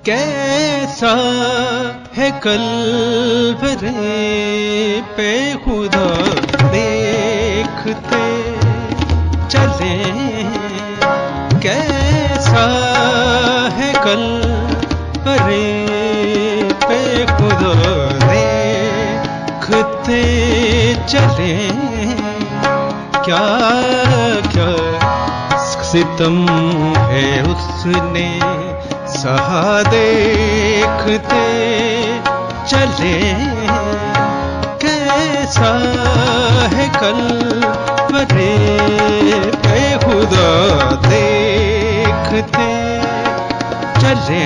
کیسا ہے قلب رے پہ خدا دیکھتے چلے، کیسا ہے قلب رے پہ خدا دیکھتے چلے، کیا کیا ستم ہے اس نے سہا دیکھتے چلے، کیسا ہے قلب رے پہ خدا دیکھتے چلے۔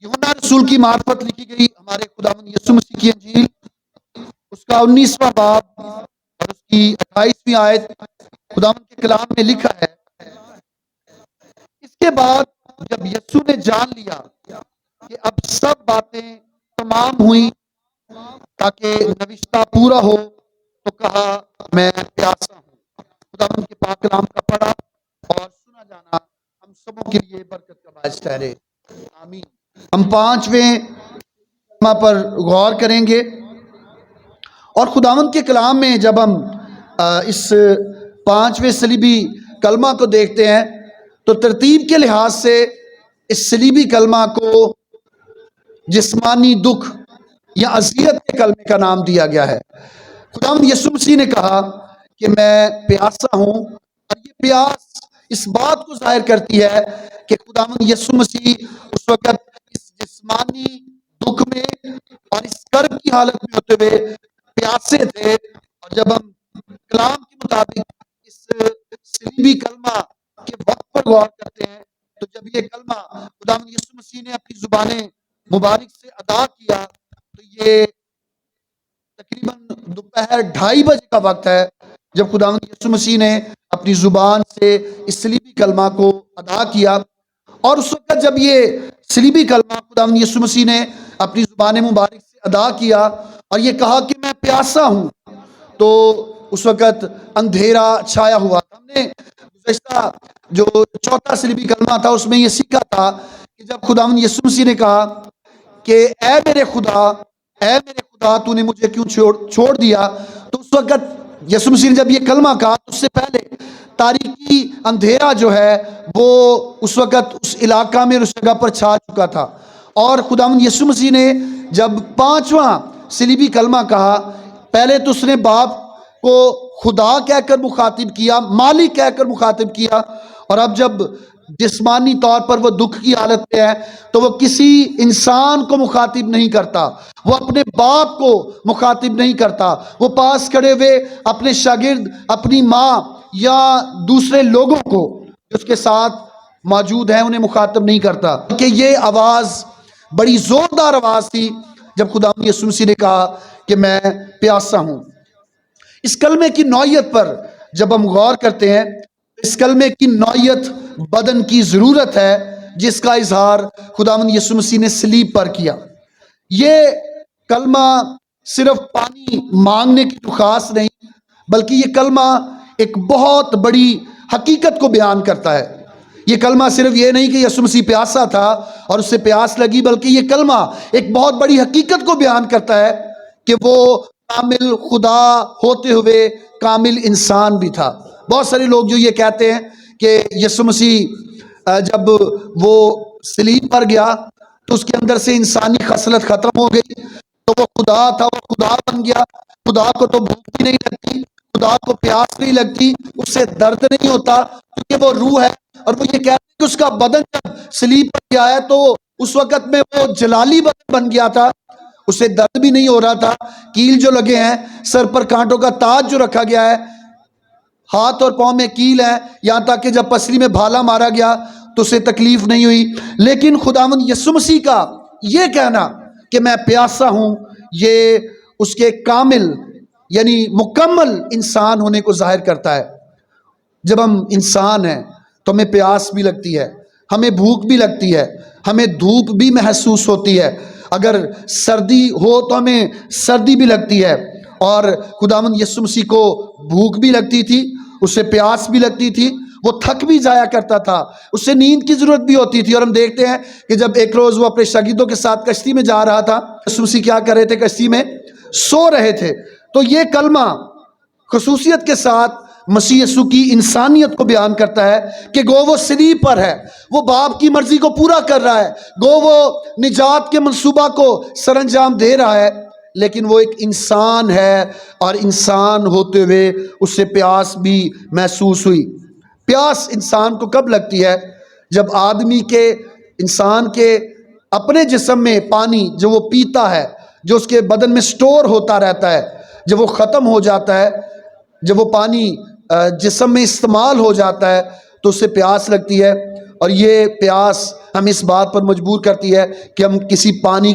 یوحنا رسول کی معرفت لکھی گئی ہمارے خداوند یسوع مسیح کی انجیل، اس کا 19واں باب اور اس کی 28ویں آیت خداوند کے کلام میں لکھا ہے، اس کے بعد جب یسوع نے جان لیا کہ اب سب باتیں تمام ہوئیں تاکہ نوشتہ پورا ہو، تو کہا میں پیاسا ہوں۔ خداوند کے پاک کلام کا پڑھا اور سنا جانا ہم سبوں کے لیے برکت کا باعث ٹھہرے، آمین۔ ہم 5ویں کلمہ پر غور کریں گے، اور خداوند کے کلام میں جب ہم اس 5ویں صلیبی کلمہ کو دیکھتے ہیں تو ترتیب کے لحاظ سے اس صلیبی کلمہ کو جسمانی دکھ یا اذیت کے کلمے کا نام دیا گیا ہے۔ خداوند یسوع مسیح نے کہا کہ میں پیاسا ہوں، اور یہ پیاس اس بات کو ظاہر کرتی ہے کہ خداوند یسوع مسیح اس وقت اس جسمانی دکھ میں اور اس کرب کی حالت میں ہوتے ہوئے پیاسے تھے۔ اور جب ہم کلام کے مطابق اس صلیبی کلمہ کے وقت پر غور کرتے ہیں تو جب یہ کلمہ خداوند یسوع مسیح نے اپنی زبان مبارک سے ادا کیا تو یہ تقریباً دوپہر 2:30 بجے کا وقت ہے جب خداوند یسوع مسیح نے اپنی زبان سے اس صلیبی کلمہ کو ادا کیا۔ اور اس وقت جب یہ صلیبی کلمہ خداوند یسوع مسیح نے اپنی زبان مبارک سے ادا کیا اور یہ کہا کہ میں پیاسا ہوں، تو اس وقت اندھیرا چھایا ہوا تھا۔ ہم نے گزشتہ جو 4تھا صلیبی کلمہ تھا اس میں یہ سیکھا تھا کہ جب خداوند یسوع مسیح نے کہا کہ اے میرے خدا تو نے مجھے کیوں چھوڑ دیا، تو اس وقت یسوع مسیح نے جب یہ کلمہ کہا تو اس سے پہلے تاریکی اندھیرا جو ہے وہ اس وقت اس علاقہ میں اس جگہ پر چھا چکا تھا۔ اور خداوند یسوع مسیح نے جب 5واں صلیبی کلمہ کہا، پہلے تو اس نے باپ کو خدا کہہ کر مخاطب کیا، مالک کہہ کر مخاطب کیا، اور اب جب جسمانی طور پر وہ دکھ کی حالت میں ہے تو وہ کسی انسان کو مخاطب نہیں کرتا، وہ اپنے باپ کو مخاطب نہیں کرتا، وہ پاس کھڑے ہوئے اپنے شاگرد، اپنی ماں یا دوسرے لوگوں کو جو اس کے ساتھ موجود ہیں انہیں مخاطب نہیں کرتا، کہ یہ آواز بڑی زوردار آواز تھی جب خداوند یسوع مسیح نے کہا کہ میں پیاسا ہوں۔ اس کلمے کی نوعیت پر جب ہم غور کرتے ہیں، اس کلمے کی نوعیت بدن کی ضرورت ہے جس کا اظہار خداوند یسوع مسیح نے صلیب پر کیا۔ یہ کلمہ صرف پانی مانگنے کی تو خاص نہیں، بلکہ یہ کلمہ ایک بہت بڑی حقیقت کو بیان کرتا ہے۔ یہ کلمہ صرف یہ نہیں کہ یسوع مسیح پیاسا تھا اور اس سے پیاس لگی، بلکہ یہ کلمہ ایک بہت بڑی حقیقت کو بیان کرتا ہے کہ وہ کامل خدا ہوتے ہوئے کامل انسان بھی تھا۔ بہت سارے لوگ جو یہ کہتے ہیں کہ یسوع مسیح جب وہ صلیب پر گیا تو اس کے اندر سے انسانی خصلت ختم ہو گئی، تو وہ خدا تھا، وہ خدا بن گیا، خدا کو تو بھوک بھی نہیں لگتی، خدا کو پیاس نہیں لگتی، اس سے درد نہیں ہوتا کیونکہ وہ روح ہے۔ اور وہ یہ کہتے ہیں کہ اس کا بدن جب صلیب پر گیا ہے تو اس وقت میں وہ جلالی بدن بن گیا تھا، اسے درد بھی نہیں ہو رہا تھا، کیل جو لگے ہیں، سر پر کانٹوں کا تاج جو رکھا گیا ہے، ہاتھ اور پاؤں میں کیل ہے، یہاں تک کہ جب پسلی میں بھالا مارا گیا تو اسے تکلیف نہیں ہوئی۔ لیکن خداوند یسوع مسیح کا یہ کہنا کہ میں پیاسا ہوں، یہ اس کے کامل یعنی مکمل انسان ہونے کو ظاہر کرتا ہے۔ جب ہم انسان ہیں تو ہمیں پیاس بھی لگتی ہے، ہمیں بھوک بھی لگتی ہے، ہمیں دھوپ بھی محسوس ہوتی ہے، اگر سردی ہو تو ہمیں سردی بھی لگتی ہے، اور خداوند یسوع مسیح کو بھوک بھی لگتی تھی، اسے پیاس بھی لگتی تھی، وہ تھک بھی جایا کرتا تھا، اسے نیند کی ضرورت بھی ہوتی تھی۔ اور ہم دیکھتے ہیں کہ جب ایک روز وہ اپنے شاگردوں کے ساتھ کشتی میں جا رہا تھا، یسوع مسیح کیا کر رہے تھے؟ کشتی میں سو رہے تھے۔ تو یہ کلمہ خصوصیت کے ساتھ مسیح یسوع کی انسانیت کو بیان کرتا ہے کہ گو وہ صلیب پر ہے، وہ باپ کی مرضی کو پورا کر رہا ہے، گو وہ نجات کے منصوبہ کو سر انجام دے رہا ہے، لیکن وہ ایک انسان ہے، اور انسان ہوتے ہوئے اسے پیاس بھی محسوس ہوئی۔ پیاس انسان کو کب لگتی ہے؟ جب آدمی کے، انسان کے اپنے جسم میں پانی جو وہ پیتا ہے، جو اس کے بدن میں سٹور ہوتا رہتا ہے، جب وہ ختم ہو جاتا ہے، جب وہ پانی جسم میں استعمال ہو جاتا ہے تو اسے پیاس لگتی ہے۔ اور یہ پیاس ہم اس بات پر مجبور کرتی ہے کہ ہم کسی پانی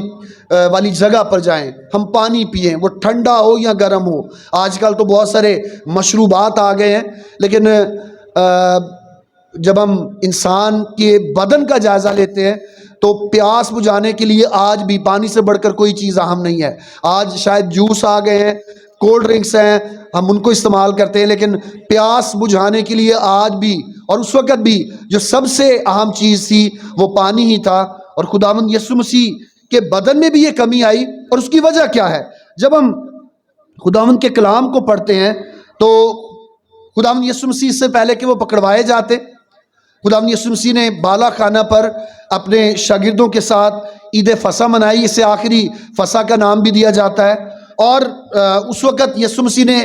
والی جگہ پر جائیں، ہم پانی پئیں، وہ ٹھنڈا ہو یا گرم ہو۔ آج کل تو بہت سارے مشروبات آ گئے ہیں، لیکن جب ہم انسان کے بدن کا جائزہ لیتے ہیں تو پیاس بجھانے کے لیے آج بھی پانی سے بڑھ کر کوئی چیز اہم نہیں ہے۔ آج شاید جوس آ گئے ہیں، کولڈ ڈرنکس ہیں، ہم ان کو استعمال کرتے ہیں، لیکن پیاس بجھانے کے لیے آج بھی اور اس وقت بھی جو سب سے اہم چیز تھی وہ پانی ہی تھا۔ اور خداوند یسوع مسیح کے بدن میں بھی یہ کمی آئی، اور اس کی وجہ کیا ہے؟ جب ہم خداوند کے کلام کو پڑھتے ہیں تو خداوند یسوع مسیح اس سے پہلے کہ وہ پکڑوائے جاتے، خداوند یسوع مسیح نے بالا خانہ پر اپنے شاگردوں کے ساتھ عید فصح منائی، اسے آخری فصح کا نام بھی دیا جاتا ہے۔ اور اس وقت یسوع مسیح نے،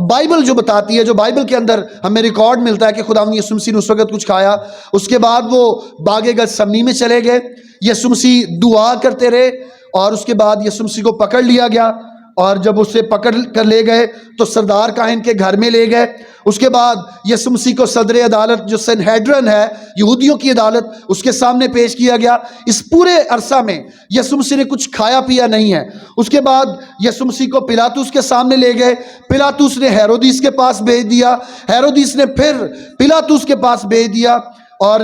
بائبل جو بتاتی ہے، جو بائبل کے اندر ہمیں ریکارڈ ملتا ہے کہ خداوند یسوع مسیح نے اس وقت کچھ کھایا، اس کے بعد وہ باغ گتسمنی میں چلے گئے، یسوع مسیح دعا کرتے رہے، اور اس کے بعد یسوع مسیح کو پکڑ لیا گیا، اور جب اسے پکڑ کر لے گئے تو سردار کاہن کے گھر میں لے گئے۔ اس کے بعد یسوع مسیح کو صدر عدالت جو سنہیڈرن ہے، یہودیوں کی عدالت، اس کے سامنے پیش کیا گیا۔ اس پورے عرصہ میں یسوع مسیح نے کچھ کھایا پیا نہیں ہے۔ اس کے بعد یسوع مسیح کو پلاطس کے سامنے لے گئے، پلاطس نے ہیرودیس کے پاس بھیج دیا، ہیرودیس نے پھر پلاطس کے پاس بھیج دیا، اور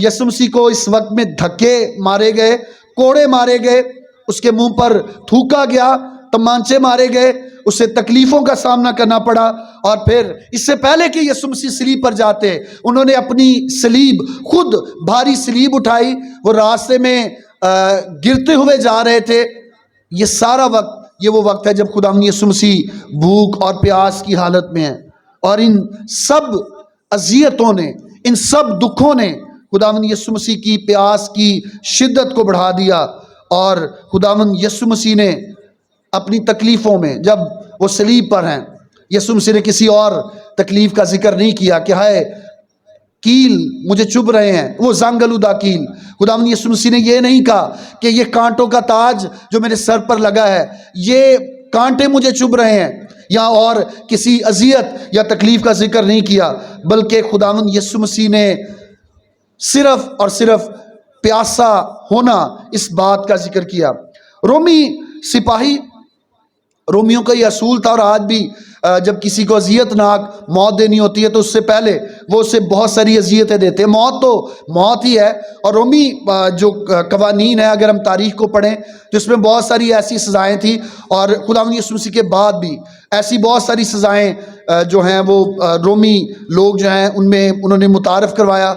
یسوع مسیح کو اس وقت میں دھکے مارے گئے، کوڑے مارے گئے، اس کے منہ پر تھوکا گیا، تمانچے مارے گئے، اسے تکلیفوں کا سامنا کرنا پڑا۔ اور پھر اس سے پہلے کہ یسوع مسیح صلیب پر جاتے، انہوں نے اپنی صلیب، خود بھاری صلیب اٹھائی، وہ راستے میں گرتے ہوئے جا رہے تھے۔ یہ سارا وقت، یہ وہ وقت ہے جب خداوند یسوع مسیح بھوک اور پیاس کی حالت میں ہے، اور ان سب اذیتوں نے، ان سب دکھوں نے خداوند یسوع مسیح کی پیاس کی شدت کو بڑھا دیا۔ اور خداوند یسوع مسیح نے اپنی تکلیفوں میں، جب وہ صلیب پر ہیں، یسوع مسیح نے کسی اور تکلیف کا ذکر نہیں کیا کہ ہائے کیل مجھے چبھ رہے ہیں، وہ زنگ آلودہ کیل۔ خداوند یسوع مسیح نے یہ نہیں کہا کہ یہ کانٹوں کا تاج جو میرے سر پر لگا ہے، یہ کانٹے مجھے چبھ رہے ہیں، یا اور کسی اذیت یا تکلیف کا ذکر نہیں کیا، بلکہ خداوند یسوع مسیح نے صرف اور صرف پیاسا ہونا اس بات کا ذکر کیا۔ رومی سپاہی، رومیوں کا یہ اصول تھا، اور آج بھی جب کسی کو اذیت ناک موت دینی ہوتی ہے تو اس سے پہلے وہ اسے بہت ساری اذیتیں دیتے ہیں۔ موت تو موت ہی ہے، اور رومی جو قوانین ہے، اگر ہم تاریخ کو پڑھیں تو اس میں بہت ساری ایسی سزائیں تھیں، اور خداوند یسوع مسیح کے بعد بھی ایسی بہت ساری سزائیں جو ہیں وہ رومی لوگ جو ہیں ان میں انہوں نے متعارف کروایا۔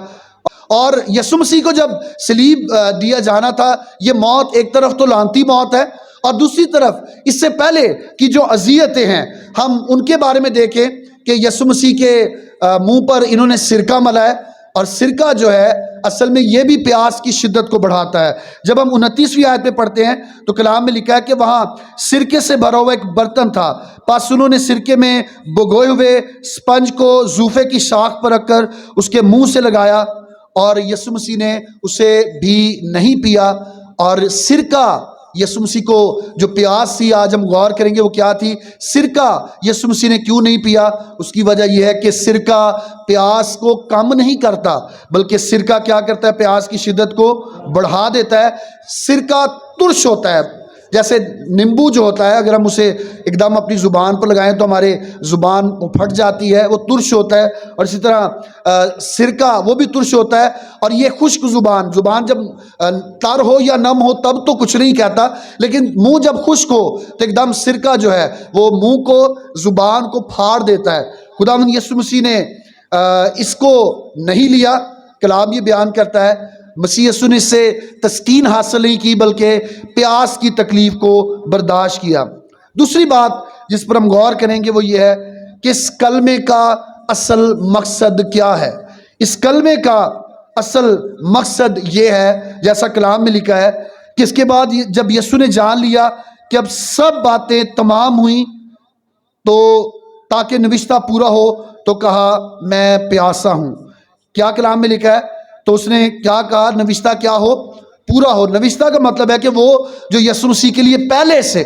اور یسوع مسیح کو جب صلیب دیا جانا تھا، یہ موت ایک طرف تو لعنتی موت ہے، اور دوسری طرف اس سے پہلے کی جو اذیتیں ہیں ہم ان کے بارے میں دیکھیں کہ یسوع مسیح کے منہ پر انہوں نے سرکہ ملا ہے، اور سرکہ جو ہے اصل میں یہ بھی پیاس کی شدت کو بڑھاتا ہے۔ جب ہم 29ویں آیت میں پڑھتے ہیں تو کلام میں لکھا ہے کہ وہاں سرکے سے بھرا ہوا ایک برتن تھا، پس انہوں نے سرکے میں بھگوئے ہوئے اسپنج کو زوفے کی شاخ پر رکھ کر اس کے منہ سے لگایا، اور یسوع مسیح نے اسے بھی نہیں پیا۔ اور سرکہ یسوع مسیح کو جو پیاس تھی، آج ہم غور کریں گے وہ کیا تھی۔ سرکہ یسوع مسیح نے کیوں نہیں پیا؟ اس کی وجہ یہ ہے کہ سرکہ پیاس کو کم نہیں کرتا، بلکہ سرکہ کیا کرتا ہے؟ پیاس کی شدت کو بڑھا دیتا ہے۔ سرکہ ترش ہوتا ہے، جیسے نیمبو جو ہوتا ہے، اگر ہم اسے ایک دم اپنی زبان پر لگائیں تو ہمارے زبان وہ پھٹ جاتی ہے، وہ ترش ہوتا ہے، اور اسی طرح سرکہ وہ بھی ترش ہوتا ہے۔ اور یہ خشک زبان جب تر ہو یا نم ہو تب تو کچھ نہیں کہتا، لیکن منہ جب خشک ہو تو ایک دم سرکہ جو ہے وہ منہ کو، زبان کو پھاڑ دیتا ہے۔ خداوند یسوع مسیح نے اس کو نہیں لیا. کلام یہ بیان کرتا ہے مسیح یسوع نے اس سے تسکین حاصل نہیں کی بلکہ پیاس کی تکلیف کو برداشت کیا. دوسری بات جس پر ہم غور کریں گے وہ یہ ہے کہ اس کلمے کا اصل مقصد کیا ہے. اس کلمے کا اصل مقصد یہ ہے جیسا کلام میں لکھا ہے کہ اس کے بعد جب یسوع نے جان لیا کہ اب سب باتیں تمام ہوئیں تو تاکہ نوشتہ پورا ہو تو کہا میں پیاسا ہوں. کیا کلام میں لکھا ہے؟ تو اس نے کیا کہا؟ نوشتہ کیا ہو؟ پورا ہو. نوشتہ کا مطلب ہے کہ وہ جو یسوع مسیح کے لیے پہلے سے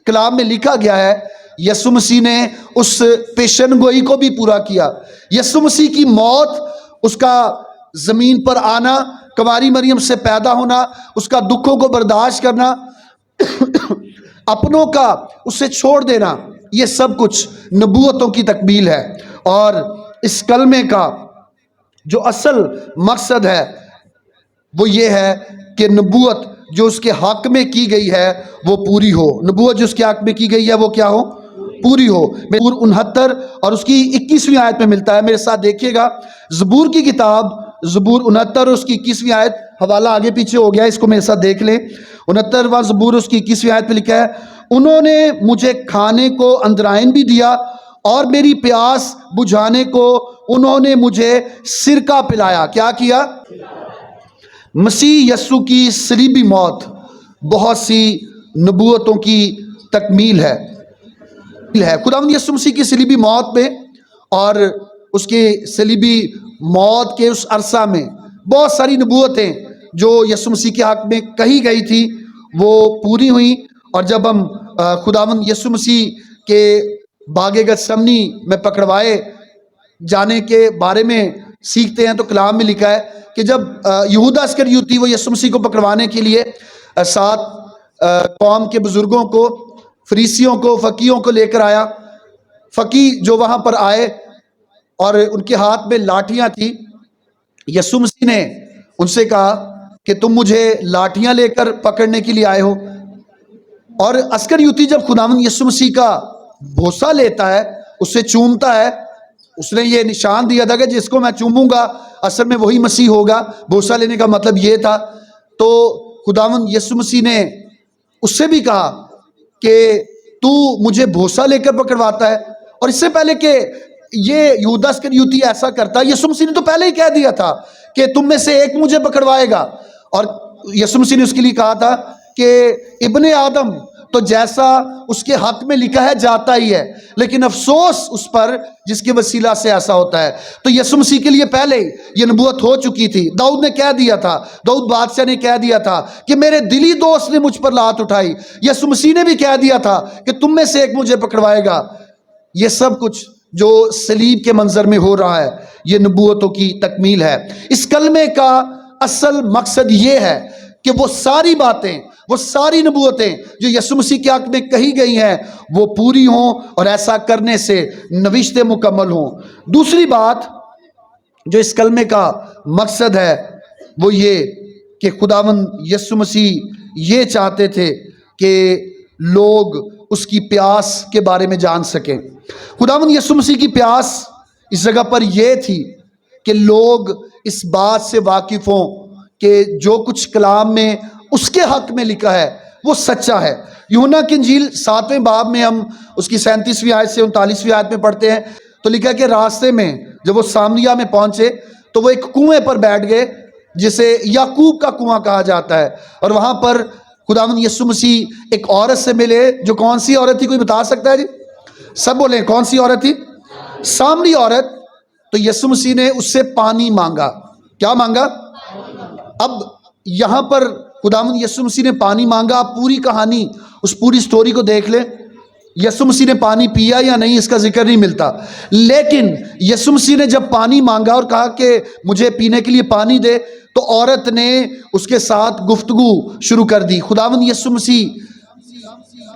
کلام میں لکھا گیا ہے یسوع مسیح نے اس پیشن گوئی کو بھی پورا کیا. یسوع مسیح کی موت، اس کا زمین پر آنا، کنواری مریم سے پیدا ہونا، اس کا دکھوں کو برداشت کرنا، اپنوں کا اسے چھوڑ دینا، یہ سب کچھ نبوتوں کی تکمیل ہے. اور اس کلمے کا جو اصل مقصد ہے وہ یہ ہے کہ نبوت جو اس کے حق میں کی گئی ہے وہ پوری ہو. نبوت جو اس کے حق میں کی گئی ہے وہ کیا ہو؟ پوری ہو. زبور 69 اور اس کی 21ویں آیت میں ملتا ہے. میرے ساتھ دیکھیے گا زبور کی کتاب زبور 69 اور اس کی 21ویں آیت، حوالہ آگے پیچھے ہو گیا، اس کو میرے ساتھ دیکھ لیں. 69واں زبور اس کی 21ویں آیت میں لکھا ہے انہوں نے مجھے کھانے کو اندرائن بھی دیا اور میری پیاس بجھانے کو انہوں نے مجھے سرکہ پلایا. کیا کیا؟ مسیح یسوع کی صلیبی موت بہت سی نبوتوں کی تکمیل ہے. خداوند یسوع مسیح کی صلیبی موت میں اور اس کے صلیبی موت کے اس عرصہ میں بہت ساری نبوتیں جو یسوع مسیح کے حق میں کہی گئی تھی وہ پوری ہوئیں. اور جب ہم خداوند یسوع مسیح کے باغ گتسمنی میں پکڑوائے جانے کے بارے میں سیکھتے ہیں تو کلام میں لکھا ہے کہ جب یہودا اسکریوتی وہ یسوع مسیح کو پکڑوانے کے لیے ساتھ قوم کے بزرگوں کو، فریسیوں کو، فقیوں کو لے کر آیا، فقی جو وہاں پر آئے اور ان کے ہاتھ میں لاٹھیاں تھیں، یسوع مسیح نے ان سے کہا کہ تم مجھے لاٹھیاں لے کر پکڑنے کے لیے آئے ہو. اور اسکریوتی جب خداوند یسوع مسیح کا بوسہ لیتا ہے، اس سے چومتا ہے، اس نے یہ نشان دیا تھا کہ جس کو میں چوموں گا اصل میں وہی مسیح ہوگا. بوسہ لینے کا مطلب یہ تھا. تو خداوند یسوع مسیح نے اس سے بھی کہا کہ تو مجھے بوسہ لے کر پکڑواتا ہے. اور اس سے پہلے کہ یہ یہودا اسکریوتی ایسا کرتا، یسوع مسیح نے تو پہلے ہی کہہ دیا تھا کہ تم میں سے ایک مجھے پکڑوائے گا. اور یسوع مسیح نے اس کے لیے کہا تھا کہ ابن آدم تو جیسا اس کے حق میں لکھا ہے جاتا ہی ہے، لیکن افسوس اس پر جس کے وسیلہ سے ایسا ہوتا ہے. تو یسوع مسیح کے لیے پہلے یہ نبوت ہو چکی تھی. داؤد نے کہہ دیا تھا، داؤد بادشاہ نے کہہ دیا تھا کہ میرے دلی دوست نے مجھ پر لات اٹھائی. یسوع مسیح نے بھی کہہ دیا تھا کہ تم میں سے ایک مجھے پکڑوائے گا. یہ سب کچھ جو صلیب کے منظر میں ہو رہا ہے یہ نبوتوں کی تکمیل ہے. اس کلمے کا اصل مقصد یہ ہے کہ وہ ساری باتیں، وہ ساری نبوتیں جو یسوع مسیح کے حق میں کہی گئی ہیں وہ پوری ہوں اور ایسا کرنے سے نوشتیں مکمل ہوں. دوسری بات جو اس کلمے کا مقصد ہے وہ یہ کہ خداوند یسوع مسیح یہ چاہتے تھے کہ لوگ اس کی پیاس کے بارے میں جان سکیں. خداوند یسوع مسیح کی پیاس اس جگہ پر یہ تھی کہ لوگ اس بات سے واقف ہوں کہ جو کچھ کلام میں اس کے حق میں لکھا ہے وہ سچا ہے. یوحنا کی انجیل 7ویں باب میں ہم اس کی 37ویں آیت سے 39ویں آیت میں پڑھتے ہیں تو لکھا ہے کہ راستے میں جب وہ سامریہ میں پہنچے تو وہ ایک کنویں پر بیٹھ گئے جسے یعقوب کا کنواں کہا جاتا ہے. اور وہاں پر خداوند یسوع مسیح ایک عورت سے ملے. جو کون سی عورت تھی؟ کوئی بتا سکتا ہے جی؟ سب بولیں کون سی عورت تھی؟ سامری عورت. تو یسوع مسیح نے اس سے پانی مانگا. کیا مانگا؟ اب یہاں پر خداوند یسوع مسیح نے پانی مانگا. آپ پوری کہانی، اس پوری سٹوری کو دیکھ لیں. یسوع مسیح نے پانی پیا یا نہیں اس کا ذکر نہیں ملتا، لیکن یسوع مسیح نے جب پانی مانگا اور کہا کہ مجھے پینے کے لیے پانی دے تو عورت نے اس کے ساتھ گفتگو شروع کر دی. خداوند یسوع مسیح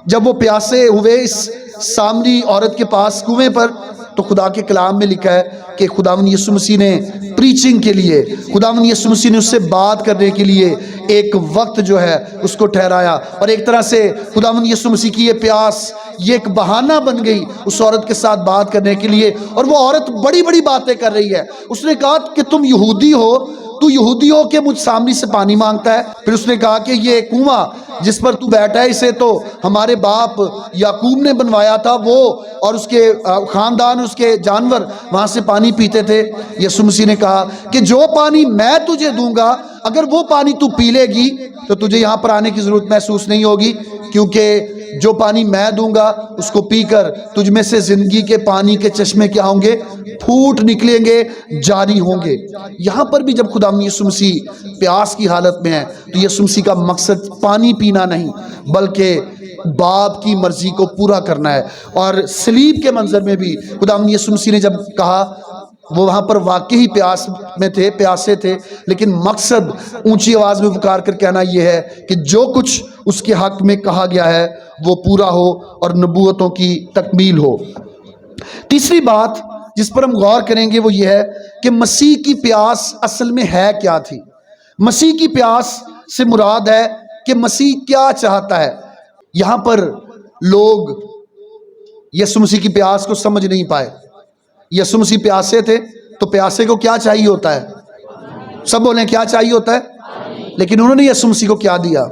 جب وہ پیاسے ہوئے اس سامری عورت کے پاس کنویں پر تو خدا کے کلام میں لکھا ہے کہ خداوند یسوع مسیح نے پریچنگ کے لیے، خداوند یسوع مسیح نے اس سے بات کرنے کے لیے ایک وقت جو ہے اس کو ٹھہرایا، اور ایک طرح سے خداوند یسوع مسیح کی یہ پیاس یہ ایک بہانہ بن گئی اس عورت کے ساتھ بات کرنے کے لیے، اور وہ عورت بڑی بڑی باتیں کر رہی ہے۔ اس نے کہا کہ تم یہودی ہو، تو یہودی ہو کہ مجھ سامنے سے پانی مانگتا ہے؟ پھر اس نے کہا کہ یہ کنواں جس پر تو بیٹھا ہے اسے تو ہمارے باپ یعقوب نے بنوایا تھا، وہ اور اس کے خاندان، اس کے جانور وہاں سے پانی پیتے تھے۔ یسوع مسیح نے کہا کہ جو پانی میں تجھے دوں گا، اگر وہ پانی تو پی لے گی تو تجھے یہاں پر آنے کی ضرورت محسوس نہیں ہوگی، کیونکہ جو پانی میں دوں گا اس کو پی کر تجھ میں سے زندگی کے پانی کے چشمے کیا ہوں گے؟ پھوٹ نکلیں گے، جاری ہوں گے۔ یہاں پر بھی جب خدا یسوع مسیح پیاس کی حالت میں ہے تو یسوع مسیح کا مقصد پانی پینا نہیں بلکہ باپ کی مرضی کو پورا کرنا ہے۔ اور صلیب کے منظر میں بھی خدا یسوع مسیح نے جب کہا، وہ وہاں پر واقعی پیاس میں تھے، پیاسے تھے، لیکن مقصد اونچی آواز میں پکار کر کہنا یہ ہے کہ جو کچھ اس کے حق میں کہا گیا ہے وہ پورا ہو اور نبوتوں کی تکمیل ہو۔ تیسری بات جس پر ہم غور کریں گے وہ یہ ہے کہ مسیح کی پیاس اصل میں ہے کیا تھی۔ مسیح کی پیاس سے مراد ہے کہ مسیح کیا چاہتا ہے۔ یہاں پر لوگ یسوع مسیح کی پیاس کو سمجھ نہیں پائے۔ یسوع مسیح پیاسے تھے تو پیاسے کو کیا چاہیے ہوتا ہے؟ سب بولیں کیا چاہیے ہوتا ہے؟ لیکن انہوں نے یسوع مسیح کو کیا دیا؟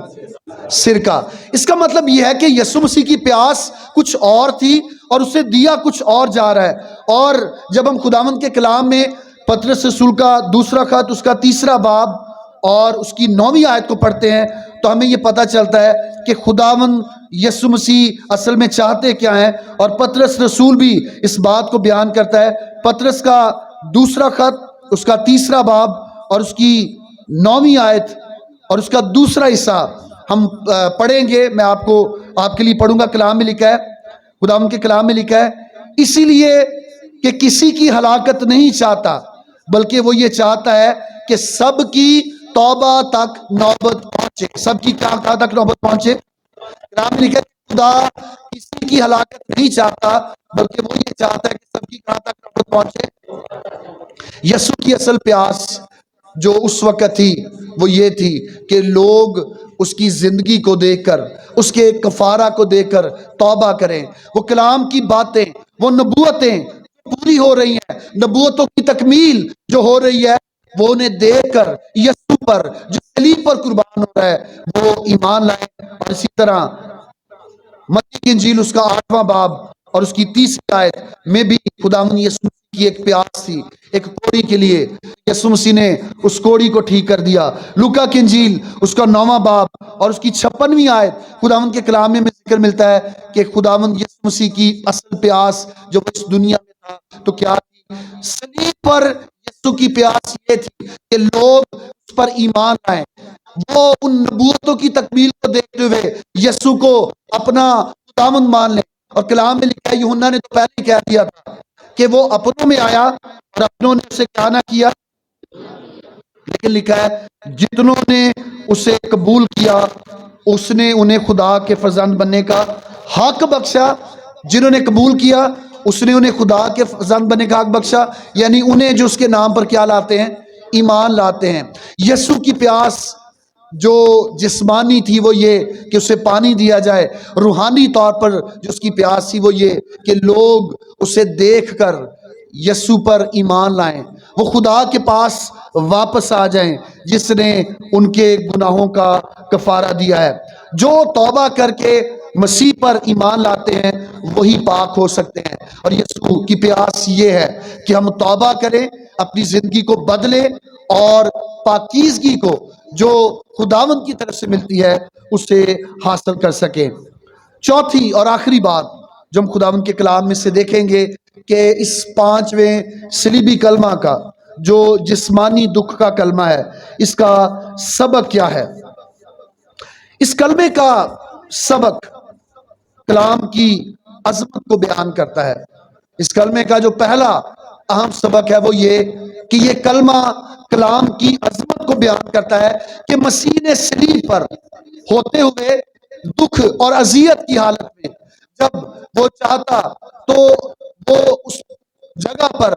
سرکہ۔ اس کا مطلب یہ ہے کہ یسوع مسیح کی پیاس کچھ اور تھی اور اسے دیا کچھ اور جا رہا ہے۔ اور جب ہم خداوند کے کلام میں پطرس رسول کا دوسرا خط اس کا 3 باب اور اس کی 9 آیت کو پڑھتے ہیں تو ہمیں یہ پتہ چلتا ہے کہ خداوند یسوع مسیح اصل میں چاہتے کیا ہیں، اور پطرس رسول بھی اس بات کو بیان کرتا ہے۔ پطرس کا دوسرا خط اس کا 3 باب اور اس کی 9 آیت اور اس کا دوسرا حصہ ہم پڑھیں گے۔ میں آپ کے لیے پڑھوں گا۔ کلام میں لکھا ہے، خداوند کے کلام میں لکھا ہے، اسی لیے کہ کسی کی ہلاکت نہیں چاہتا بلکہ وہ یہ چاہتا ہے کہ سب کی توبہ تک نوبت پہنچے۔ سب کی کہاں تک نوبت پہنچے؟ کلام میں لکھا ہے خدا کسی کی ہلاکت نہیں چاہتا بلکہ وہ یہ چاہتا ہے کہ سب کی کہاں تک نوبت پہنچے۔ یسوع کی اصل پیاس جو اس وقت تھی وہ یہ تھی کہ لوگ اس کی زندگی کو دیکھ کر، اس کے کفارہ کو دیکھ کر توبہ کریں۔ وہ کلام کی باتیں، وہ نبوتیں پوری ہو رہی ہیں، نبوتوں کی تکمیل جو ہو رہی ہے وہ انہیں دیکھ کر یسوع پر جو صلیب پر قربان ہو رہا ہے وہ ایمان لائیں۔ اور اسی طرح متی کی انجیل اس کا 8واں باب اور اس کی 30 آیت میں بھی خداوند یسوع کی ایک پیاس تھی ایک کوڑی کے لیے۔ یسوع مسیح نے اس کوڑی کو ٹھیک کر دیا۔ لوکا کی انجیل اس کا 9واں باب اور اس کی 56ویں آیت خداوند کے کلام میں ذکر ملتا ہے کہ خداوند یسوع مسیح کی اصل پیاس جو اس دنیا میں تھا تو کیا تھی؟ صلیب پر یسوع کی پیاس یہ تھی کہ لوگ اس پر ایمان لائیں، وہ ان نبوتوں کی تکمیل کو دیکھتے ہوئے یسوع کو اپنا خداوند مان لیں۔ اور کلام میں لکھا ہے، یوحنا نے تو پہلے ہی کہہ دیا تھا کہ وہ اپنوں میں آیا اور اپنوں نے اسے کیا نہ کیا، لیکن لکھا ہے جتنوں نے اسے قبول کیا اس نے انہیں خدا کے فرزند بننے کا حق بخشا۔ جنہوں نے قبول کیا اس نے انہیں خدا کے فرزند بننے کا حق بخشا، یعنی انہیں جو اس کے نام پر کیا لاتے ہیں؟ ایمان لاتے ہیں۔ یسوع کی پیاس جو جسمانی تھی وہ یہ کہ اسے پانی دیا جائے، روحانی طور پر جو اس کی پیاس تھی وہ یہ کہ لوگ اسے دیکھ کر یسوع پر ایمان لائیں، وہ خدا کے پاس واپس آ جائیں جس نے ان کے گناہوں کا کفارہ دیا ہے۔ جو توبہ کر کے مسیح پر ایمان لاتے ہیں وہی پاک ہو سکتے ہیں۔ اور یسوع کی پیاس یہ ہے کہ ہم توبہ کریں، اپنی زندگی کو بدلیں اور پاکیزگی کو جو خداوند کی طرف سے ملتی ہے اسے حاصل کر سکیں۔ چوتھی اور آخری بات جو ہم خداوند کے کلام میں سے دیکھیں گے کہ اس 5ویں صلیبی کلمہ کا جو جسمانی دکھ کا کلمہ ہے اس کا سبق کیا ہے۔ اس کلمے کا سبق کلام کی عظمت کو بیان کرتا ہے۔ اس کلمے کا جو پہلا اہم سبق ہے وہ یہ کہ یہ کلمہ کلام کی عظمت کو بیان کرتا ہے کہ مسیح نے صلیب پر ہوتے ہوئے دکھ اور اذیت کی حالت میں جب وہ چاہتا تو وہ اس جگہ پر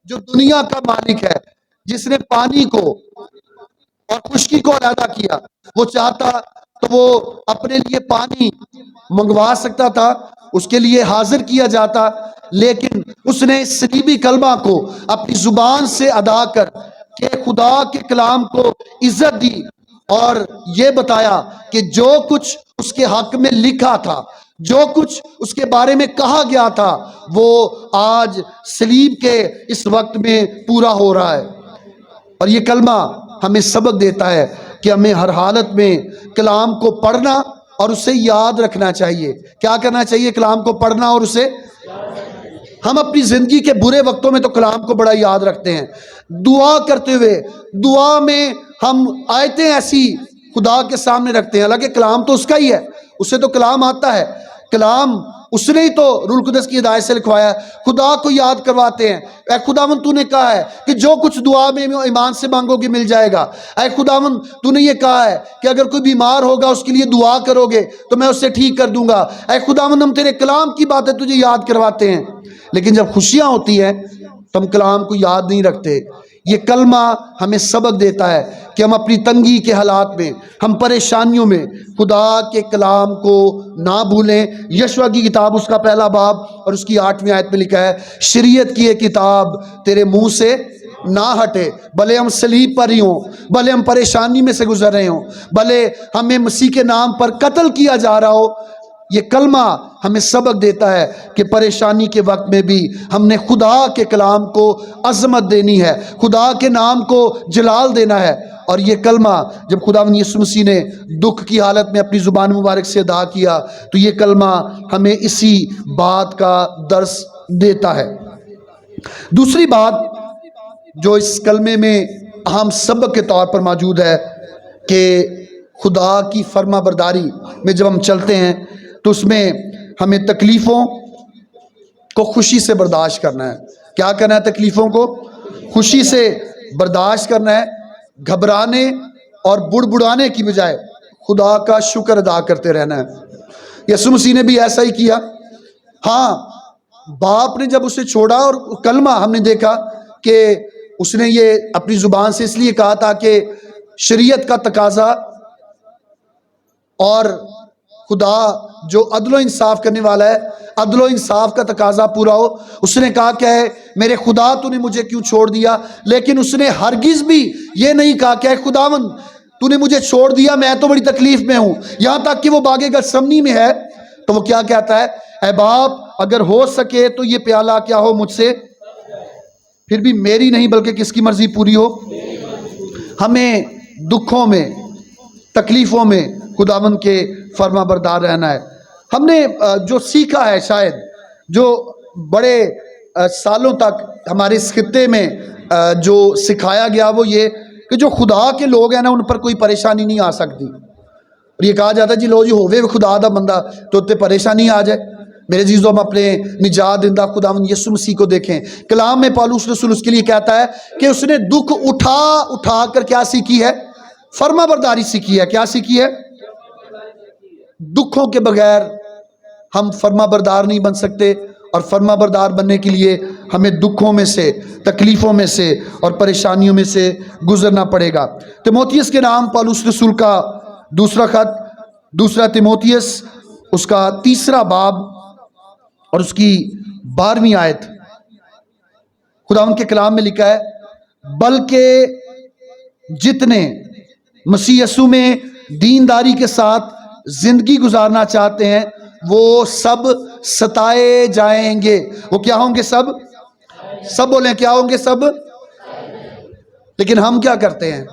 جو دنیا کا مالک ہے جس نے پانی کو اور خشکی کو علیحدہ کیا، وہ چاہتا تو وہ اپنے لیے پانی منگوا سکتا تھا، اس کے لیے حاضر کیا جاتا، لیکن اس نے صلیبی کلمہ کو اپنی زبان سے ادا کر کے خدا کے کلام کو عزت دی اور یہ بتایا کہ جو کچھ اس کے حق میں لکھا تھا، جو کچھ اس کے بارے میں کہا گیا تھا، وہ آج صلیب کے اس وقت میں پورا ہو رہا ہے۔ اور یہ کلمہ ہمیں سبق دیتا ہے کہ ہمیں ہر حالت میں کلام کو پڑھنا اور اسے یاد رکھنا چاہیے۔ کیا کرنا چاہیے؟ کلام کو پڑھنا اور اسے، ہم اپنی زندگی کے برے وقتوں میں تو کلام کو بڑا یاد رکھتے ہیں، دعا کرتے ہوئے دعا میں ہم آیتیں ایسی خدا کے سامنے رکھتے ہیں، حالانکہ کلام تو اس کا ہی ہے، اسے تو کلام آتا ہے، کلام اس نے ہی تو روح القدس کی ہدایت سے لکھوایا ہے۔ خدا کو یاد کرواتے ہیں، اے خداوند تو نے کہا ہے کہ جو کچھ دعا میں ایمان سے مانگو گے مل جائے گا، اے خداوند تو نے یہ کہا ہے کہ اگر کوئی بیمار ہوگا اس کے لیے دعا کرو گے تو میں اسے ٹھیک کر دوں گا، اے خداوند ہم تیرے کلام کی باتیں تجھے یاد کرواتے ہیں، لیکن جب خوشیاں ہوتی ہیں تو ہم کلام کو یاد نہیں رکھتے۔ یہ کلمہ ہمیں سبق دیتا ہے کہ ہم اپنی تنگی کے حالات میں، ہم پریشانیوں میں خدا کے کلام کو نہ بھولیں۔ یشوع کی کتاب اس کا پہلا باب اور اس کی 8ویں آیت میں لکھا ہے، شریعت کی یہ کتاب تیرے منہ سے نہ ہٹے، بھلے ہم صلیب پر ہی ہوں، بھلے ہم پریشانی میں سے گزر رہے ہوں، بھلے ہمیں مسیح کے نام پر قتل کیا جا رہا ہو۔ یہ کلمہ ہمیں سبق دیتا ہے کہ پریشانی کے وقت میں بھی ہم نے خدا کے کلام کو عظمت دینی ہے، خدا کے نام کو جلال دینا ہے۔ اور یہ کلمہ جب خداوند یسوع مسیح نے دکھ کی حالت میں اپنی زبان مبارک سے ادا کیا تو یہ کلمہ ہمیں اسی بات کا درس دیتا ہے۔ دوسری بات جو اس کلمے میں اہم سبق کے طور پر موجود ہے کہ خدا کی فرما برداری میں جب ہم چلتے ہیں تو اس میں ہمیں تکلیفوں کو خوشی سے برداشت کرنا ہے۔ کیا کرنا ہے؟ تکلیفوں کو خوشی سے برداشت کرنا ہے، گھبرانے اور بڑبڑانے کی بجائے خدا کا شکر ادا کرتے رہنا ہے۔ یسوع مسیح نے بھی ایسا ہی کیا۔ ہاں، باپ نے جب اسے چھوڑا اور کلمہ ہم نے دیکھا کہ اس نے یہ اپنی زبان سے اس لیے کہا تھا کہ شریعت کا تقاضا اور خدا جو عدل و انصاف کرنے والا ہے، عدل و انصاف کا تقاضا پورا ہو۔ اس نے کہا کہ میرے خدا تو نے مجھے کیوں چھوڑ دیا، لیکن اس نے ہرگز بھی یہ نہیں کہا کہ اے خداوند تو نے مجھے چھوڑ دیا، میں تو بڑی تکلیف میں ہوں۔ یہاں تک کہ وہ باغ گتسمنی میں ہے تو وہ کیا کہتا ہے، اے باپ اگر ہو سکے تو یہ پیالہ کیا ہو مجھ سے، پھر بھی میری نہیں بلکہ کس کی مرضی پوری ہو۔ ہمیں دکھوں میں، تکلیفوں میں خداوند کے فرما بردار رہنا ہے۔ ہم نے جو سیکھا ہے، شاید جو بڑے سالوں تک ہمارے اس خطے میں جو سکھایا گیا وہ یہ کہ جو خدا کے لوگ ہیں نا ان پر کوئی پریشانی نہیں آ سکتی۔ اور یہ کہا جاتا ہے جی لو جی ہووے خدا دا بندہ تو تے پریشانی آ جائے۔ میرے عزیزوں، ہم اپنے نجات دہندہ خداوند یسوع مسیح کو دیکھیں، کلام میں پالوس رسول اس کے لیے کہتا ہے کہ اس نے دکھ اٹھا اٹھا کر کیا سیکھی ہے؟ فرما برداری سیکھی ہے۔ کیا سیکھی ہے؟ دکھوں کے بغیر ہم فرما بردار نہیں بن سکتے، اور فرما بردار بننے کے لیے ہمیں دکھوں میں سے، تکلیفوں میں سے اور پریشانیوں میں سے گزرنا پڑے گا۔ تیموتھیوس کے نام پالوس رسول کا دوسرا خط، دوسرا تیموتھیوس اس کا 3 باب اور اس کی 12ویں آیت، خداوند کے کلام میں لکھا ہے، بلکہ جتنے مسیح یسوع میں دینداری کے ساتھ زندگی گزارنا چاہتے ہیں وہ سب ستائے جائیں گے۔ وہ کیا ہوں گے؟ سب بولیں کیا ہوں گے؟ سب۔ لیکن ہم کیا کرتے ہیں؟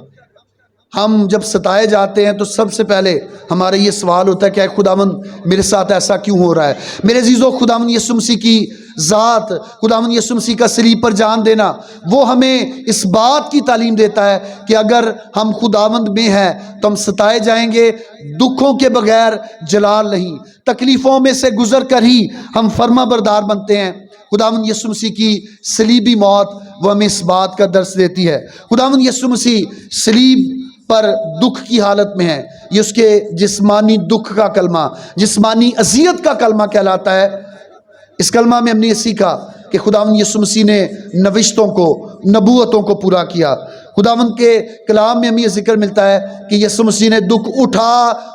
ہم جب ستائے جاتے ہیں تو سب سے پہلے ہمارا یہ سوال ہوتا ہے کہ اے خداوند میرے ساتھ ایسا کیوں ہو رہا ہے؟ میرے عزیزو، خداوند یسوع مسیح کی ذات، خداوند یسوع مسیح کا صلیب پر جان دینا، وہ ہمیں اس بات کی تعلیم دیتا ہے کہ اگر ہم خداوند میں ہیں تو ہم ستائے جائیں گے، دکھوں کے بغیر جلال نہیں، تکلیفوں میں سے گزر کر ہی ہم فرما بردار بنتے ہیں۔ خداوند یسوع مسیح کی صلیبی موت وہ ہمیں اس بات کا درس دیتی ہے۔ خداوند یسوع مسیح صلیب پر دکھ کی حالت میں ہے، یہ اس کے جسمانی دکھ کا کلمہ، جسمانی اذیت کا کلمہ کہلاتا ہے۔ اس کلمہ میں ہم نے یہ سیکھا کہ خداوند یسوع مسیح نے نوشتوں کو، نبوتوں کو پورا کیا۔ خداوند کے کلام میں ہمیں یہ ذکر ملتا ہے کہ یسوع مسیح نے دکھ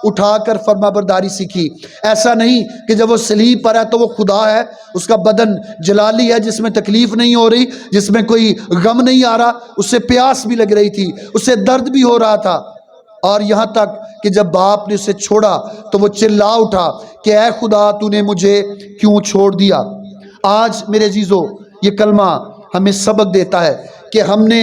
اٹھا کر فرما برداری سیکھی۔ ایسا نہیں کہ جب وہ صلیب پر ہے تو وہ خدا ہے، اس کا بدن جلالی ہے جس میں تکلیف نہیں ہو رہی، جس میں کوئی غم نہیں آ رہا، اسے پیاس بھی لگ رہی تھی، اسے درد بھی ہو رہا تھا، اور یہاں تک کہ جب باپ نے اسے چھوڑا تو وہ چلا اٹھا کہ اے خدا تو نے مجھے کیوں چھوڑ دیا۔ آج میرے عزیزو یہ کلمہ ہمیں سبق دیتا ہے کہ ہم نے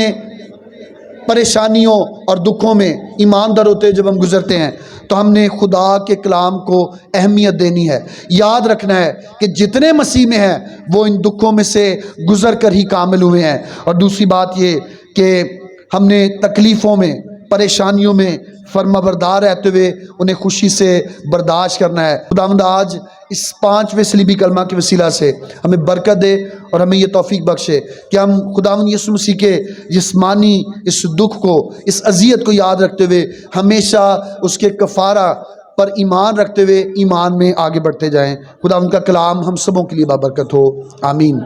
پریشانیوں اور دکھوں میں ایماندار ہوتے جب ہم گزرتے ہیں تو ہم نے خدا کے کلام کو اہمیت دینی ہے، یاد رکھنا ہے کہ جتنے مسیح میں ہیں وہ ان دکھوں میں سے گزر کر ہی کامل ہوئے ہیں۔ اور دوسری بات یہ کہ ہم نے تکلیفوں میں، پریشانیوں میں فرما بردار رہتے ہوئے انہیں خوشی سے برداشت کرنا ہے۔ خداوند آج اس 5ویں صلیبی کلمہ کے وسیلہ سے ہمیں برکت دے اور ہمیں یہ توفیق بخشے کہ ہم خداوند یسوع مسیح کے جسمانی اس دکھ کو، اس اذیت کو یاد رکھتے ہوئے ہمیشہ اس کے کفارہ پر ایمان رکھتے ہوئے ایمان میں آگے بڑھتے جائیں۔ خداوند کا کلام ہم سبوں کے لیے بابرکت ہو، آمین۔